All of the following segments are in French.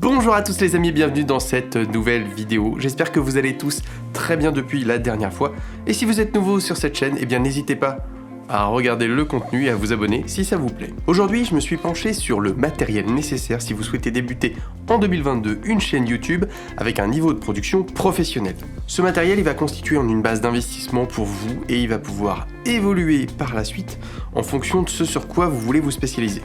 Bonjour à tous les amis, bienvenue dans cette nouvelle vidéo. J'espère que vous allez tous très bien depuis la dernière fois. Et si vous êtes nouveau sur cette chaîne, eh bien n'hésitez pas à regarder le contenu et à vous abonner si ça vous plaît. Aujourd'hui, je me suis penché sur le matériel nécessaire si vous souhaitez débuter en 2022 une chaîne YouTube avec un niveau de production professionnel. Ce matériel, il va constituer en une base d'investissement pour vous et il va pouvoir évoluer par la suite en fonction de ce sur quoi vous voulez vous spécialiser.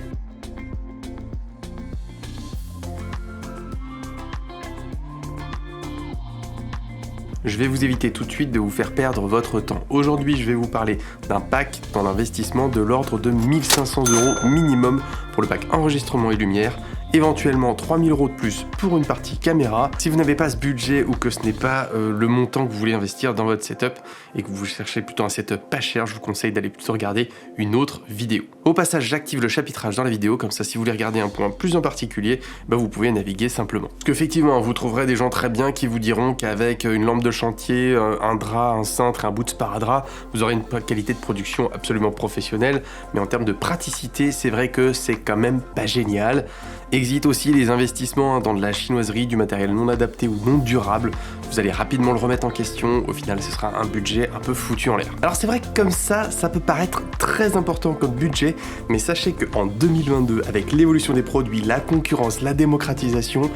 Je vais vous éviter tout de suite de vous faire perdre votre temps. Aujourd'hui, je vais vous parler d'un pack dans l'investissement de l'ordre de 1500 € minimum pour le pack enregistrement et lumière, éventuellement 3000 € de plus pour une partie caméra. Si vous n'avez pas ce budget ou que ce n'est pas le montant que vous voulez investir dans votre setup et que vous cherchez plutôt un setup pas cher, je vous conseille d'aller plutôt regarder une autre vidéo. Au passage, j'active le chapitrage dans la vidéo, comme ça si vous voulez regarder un point plus en particulier, vous pouvez naviguer simplement. Parce qu'effectivement, vous trouverez des gens très bien qui vous diront qu'avec une lampe de chantier, un drap, un cintre, un bout de sparadrap, vous aurez une qualité de production absolument professionnelle, mais en termes de praticité, c'est vrai que c'est quand même pas génial. Exit aussi les investissements dans de la chinoiserie, du matériel non adapté ou non durable. Vous allez rapidement le remettre en question, au final ce sera un budget un peu foutu en l'air. Alors c'est vrai que comme ça peut paraître très important comme budget, mais sachez qu'en 2022, avec l'évolution des produits, la concurrence, la démocratisation,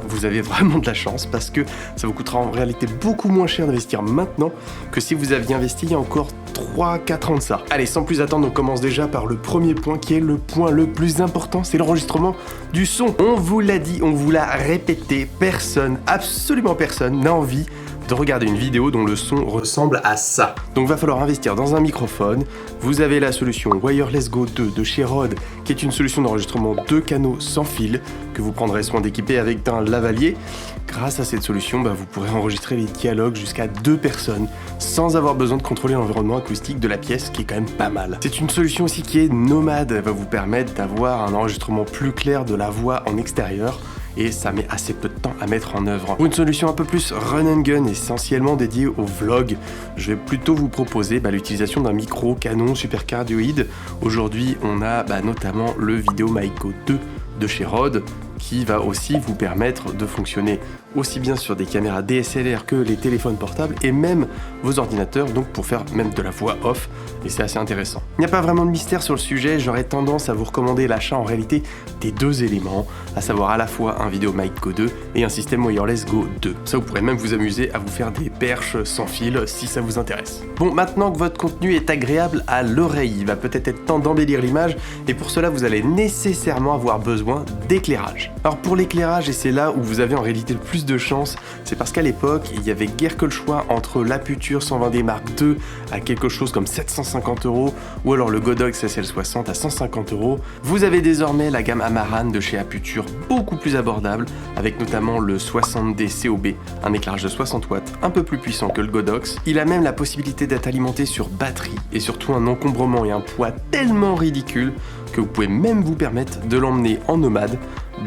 vous avez vraiment de la chance parce que ça vous coûtera en réalité beaucoup moins cher d'investir maintenant que si vous aviez investi il y a encore 3-4 ans de ça. Allez, sans plus attendre, on commence déjà par le premier point qui est le point le plus important, c'est l'enregistrement du son. On vous l'a dit, on vous l'a répété, personne, absolument personne n'a envie de regarder une vidéo dont le son ressemble à ça. Donc va falloir investir dans un microphone. Vous avez la solution Wireless Go 2 de chez Rode, qui est une solution d'enregistrement 2 canaux sans fil, que vous prendrez soin d'équiper avec un lavalier. Grâce à cette solution, vous pourrez enregistrer les dialogues jusqu'à 2 personnes, sans avoir besoin de contrôler l'environnement acoustique de la pièce, qui est quand même pas mal. C'est une solution aussi qui est nomade, elle va vous permettre d'avoir un enregistrement plus clair de la voix en extérieur, et ça met assez peu de temps à mettre en œuvre. Pour une solution un peu plus run and gun, essentiellement dédiée au vlog, je vais plutôt vous proposer l'utilisation d'un micro Canon super cardioïde. Aujourd'hui, on a notamment le Videomic Go 2 de chez Rode, qui va aussi vous permettre de fonctionner aussi bien sur des caméras DSLR que les téléphones portables et même vos ordinateurs, donc pour faire même de la voix off, et c'est assez intéressant. Il n'y a pas vraiment de mystère sur le sujet, j'aurais tendance à vous recommander l'achat en réalité des deux éléments, à savoir à la fois un Videomic Go 2 et un système Wireless Go 2. Ça, vous pourrez même vous amuser à vous faire des perches sans fil si ça vous intéresse. Bon, maintenant que votre contenu est agréable à l'oreille, il va peut-être être temps d'embellir l'image, et pour cela vous allez nécessairement avoir besoin d'éclairage. Alors pour l'éclairage, et c'est là où vous avez en réalité le plus de chance, c'est parce qu'à l'époque, il y avait guère que le choix entre l'Aputure 120D Mark II à quelque chose comme 750 € ou alors le Godox SL60 à 150 €. Vous avez désormais la gamme Amaran de chez Aputure, beaucoup plus abordable, avec notamment le 60D COB, un éclairage de 60 watts, un peu plus puissant que le Godox. Il a même la possibilité d'être alimenté sur batterie et surtout un encombrement et un poids tellement ridicule que vous pouvez même vous permettre de l'emmener en nomade.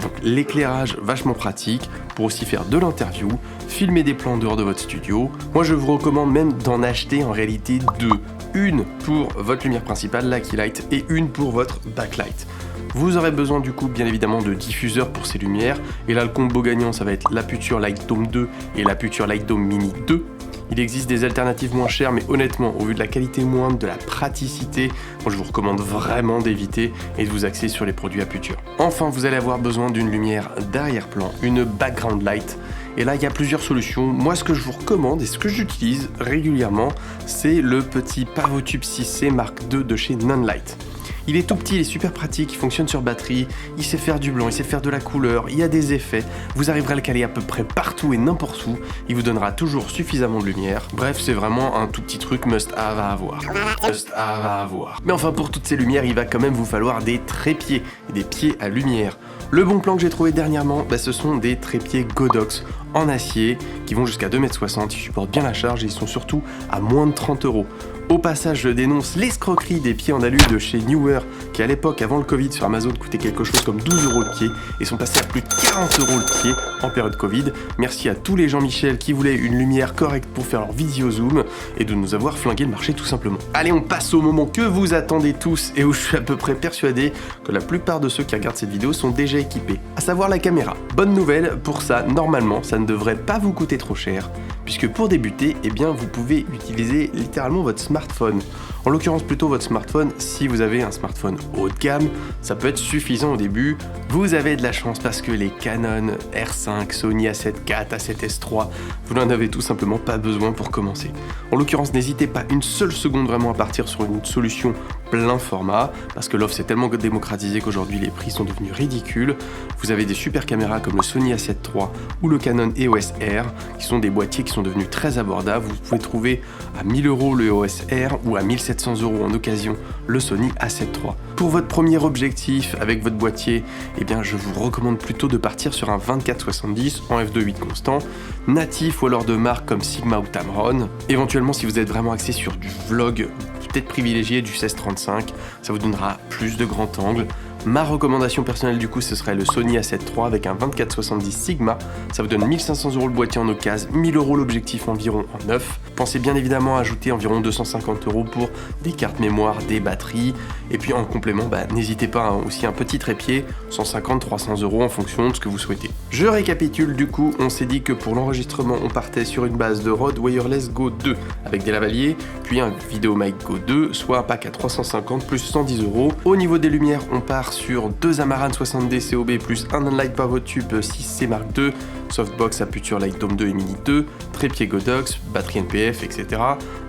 Donc l'éclairage vachement pratique pour aussi faire de l'interview, filmer des plans dehors de votre studio. Moi je vous recommande même d'en acheter en réalité deux. Une pour votre lumière principale, la keylight, et une pour votre backlight. Vous aurez besoin du coup bien évidemment de diffuseurs pour ces lumières, et là le combo gagnant ça va être l'Aputure Light Dome 2 et l'Aputure Light Dome Mini 2. Il existe des alternatives moins chères, mais honnêtement, au vu de la qualité moindre, de la praticité, moi je vous recommande vraiment d'éviter et de vous axer sur les produits Aputure. Enfin, vous allez avoir besoin d'une lumière d'arrière-plan, une background light. Et là, il y a plusieurs solutions. Moi, ce que je vous recommande et ce que j'utilise régulièrement, c'est le petit Pavotube 6C Mark II de chez Nonlight. Il est tout petit, il est super pratique, il fonctionne sur batterie, il sait faire du blanc, il sait faire de la couleur, il y a des effets, vous arriverez à le caler à peu près partout et n'importe où, il vous donnera toujours suffisamment de lumière. Bref, c'est vraiment un tout petit truc must-have à avoir. Must-have à avoir. Mais enfin, pour toutes ces lumières, il va quand même vous falloir des trépieds, des pieds à lumière. Le bon plan que j'ai trouvé dernièrement, ce sont des trépieds Godox en acier qui vont jusqu'à 2,60 m, ils supportent bien la charge et ils sont surtout à moins de 30 €. Au passage, je dénonce l'escroquerie des pieds en alu de chez Neewer, qui à l'époque, avant le Covid, sur Amazon coûtait quelque chose comme 12 € le pied, et sont passés à plus de 40 € le pied en période Covid. Merci à tous les Jean-Michel qui voulaient une lumière correcte pour faire leur vidéo zoom, et de nous avoir flingué le marché tout simplement. Allez, on passe au moment que vous attendez tous, et où je suis à peu près persuadé que la plupart de ceux qui regardent cette vidéo sont déjà équipés, à savoir la caméra. Bonne nouvelle, pour ça, normalement, ça ne devrait pas vous coûter trop cher, puisque pour débuter, eh bien, vous pouvez utiliser littéralement votre smartphone. En l'occurrence plutôt votre smartphone, si vous avez un smartphone haut de gamme, ça peut être suffisant au début. Vous avez de la chance parce que les Canon R5, Sony A7 IV, A7S III, vous n'en avez tout simplement pas besoin pour commencer. En l'occurrence, n'hésitez pas une seule seconde vraiment à partir sur une solution plein format, parce que l'offre s'est tellement démocratisée qu'aujourd'hui les prix sont devenus ridicules. Vous avez des super caméras comme le Sony A7 III ou le Canon EOS R, qui sont des boîtiers qui sont devenus très abordables. Vous pouvez trouver à 1000 € le EOS R ou à 1700 € en occasion le Sony A7 III. Pour votre premier objectif avec votre boîtier, eh bien je vous recommande plutôt de partir sur un 24-70 en f2.8 constant, natif ou alors de marques comme Sigma ou Tamron. Éventuellement, si vous êtes vraiment axé sur du vlog, peut-être privilégier du 16-35, ça vous donnera plus de grand angle. Ma recommandation personnelle du coup ce serait le Sony A7 III avec un 24-70 Sigma, ça vous donne 1500 € le boîtier en occasion, 1000 € l'objectif environ en neuf. Pensez bien évidemment à ajouter environ 250 € pour des cartes mémoire, des batteries, et puis en complément, n'hésitez pas aussi un petit trépied, 150-300 € en fonction de ce que vous souhaitez. Je récapitule du coup, on s'est dit que pour l'enregistrement on partait sur une base de Rode Wireless Go 2 avec des lavaliers, puis un Videomic Go 2, soit un pack à 350 plus 110 €. Au niveau des lumières, on part sur deux Amaran 60D COB plus un Light Power Tube 6C Mark II, softbox Aputure Light Dome 2 et Mini 2, trépied Godox, batterie NPF, etc.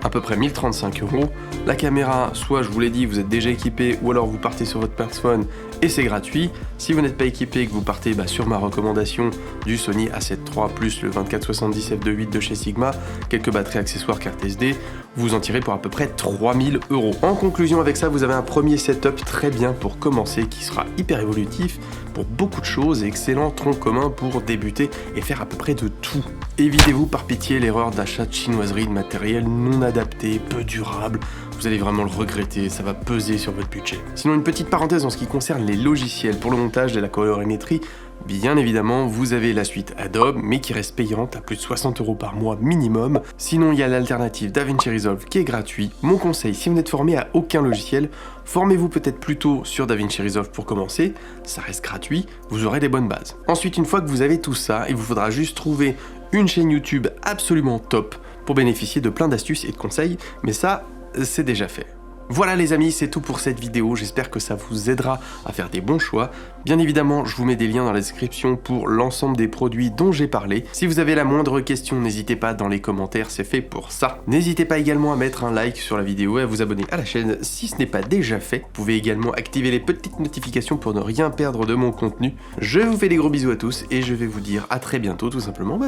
À peu près 1035 €. La caméra, soit je vous l'ai dit, vous êtes déjà équipé, ou alors vous partez sur votre smartphone et c'est gratuit. Si vous n'êtes pas équipé et que vous partez sur ma recommandation du Sony A7 III plus le 24-70 f2.8 de chez Sigma, quelques batteries accessoires carte SD, vous en tirez pour à peu près 3000 €. En conclusion, avec ça, vous avez un premier setup très bien pour commencer qui sera hyper évolutif pour beaucoup de choses et excellent tronc commun pour débuter et faire à peu près de tout. Évitez-vous par pitié l'erreur d'achat de chinoiserie de matériel non adapté, peu durable. Vous allez vraiment le regretter, ça va peser sur votre budget. Sinon, une petite parenthèse en ce qui concerne les logiciels pour le montage et la colorimétrie. Bien évidemment, vous avez la suite Adobe, mais qui reste payante à plus de 60 € par mois minimum. Sinon, il y a l'alternative DaVinci Resolve qui est gratuit. Mon conseil, si vous n'êtes formé à aucun logiciel, formez-vous peut-être plutôt sur DaVinci Resolve pour commencer. Ça reste gratuit, vous aurez des bonnes bases. Ensuite, une fois que vous avez tout ça, il vous faudra juste trouver une chaîne YouTube absolument top pour bénéficier de plein d'astuces et de conseils, mais ça, c'est déjà fait. Voilà les amis, c'est tout pour cette vidéo, j'espère que ça vous aidera à faire des bons choix. Bien évidemment, je vous mets des liens dans la description pour l'ensemble des produits dont j'ai parlé. Si vous avez la moindre question, n'hésitez pas dans les commentaires, c'est fait pour ça. N'hésitez pas également à mettre un like sur la vidéo et à vous abonner à la chaîne si ce n'est pas déjà fait. Vous pouvez également activer les petites notifications pour ne rien perdre de mon contenu. Je vous fais des gros bisous à tous et je vais vous dire à très bientôt tout simplement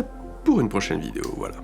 pour une prochaine vidéo, voilà.